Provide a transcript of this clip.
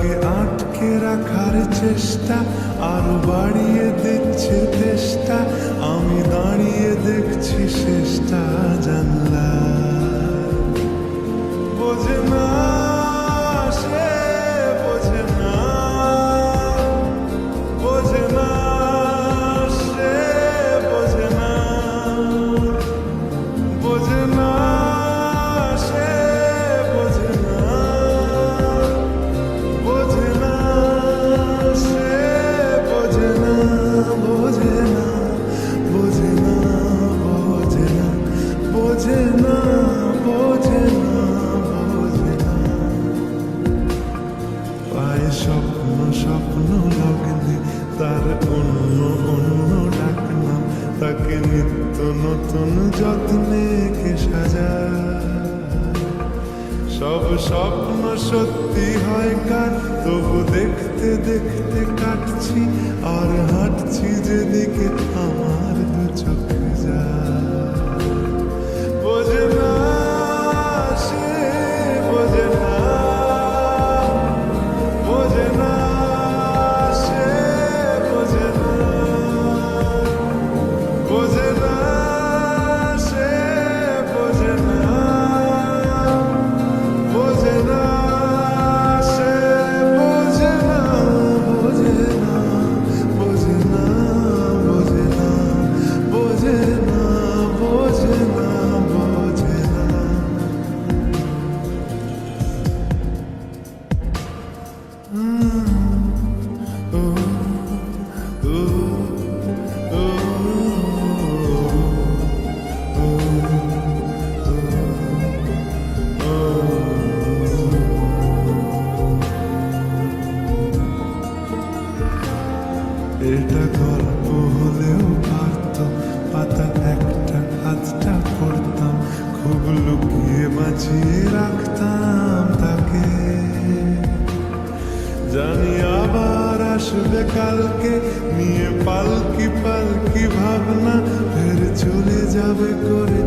তাকে আটকে রাখার চেষ্টা আরো বাড়িয়ে দিচ্ছে চেষ্টা। আমি দাঁড়িয়ে দেখছি শেষটা জানলা। বোঝে না সে, বোঝে না, বোঝে না সে, বোঝে না, বোঝে না সে, বোঝে না, বোঝে না সে, বোঝে না, বোঝে না, বোঝে না, বোঝে না, বোঝে না, বোঝে না, বোঝে না। পায়ে স্বপ্ন স্বপ্ন লগ্নে তার অন্য অন্য ডাকনাম। তাকে নিত্য নতুন যত্নে কে সাজায়। সব স্বপ্ন সত্যি হয় কার, তবু দেখতে দেখতে কাটছি আর হাঁটছি যেদিকে আমার দু চোখ যায়। বোঝে না সে, বোঝে না, বোঝে না সে, বোঝে না, বোঝে না সে, বোঝে না, বোঝে না সে, বোঝে না, বোঝে না, বোঝে না, বোঝে না, বোঝে না, বোঝে না, বোঝে না। এটা গল্প হলেও পারত, পাতা একটা আধটা পড়তাম, খুব লুকিয়ে বাঁচিয়ে রাখতাম তাকে। জানি আবার আসবে কালকে নিয়ে পালকি পালকি ভাবনা, ফের চলে যাবে করে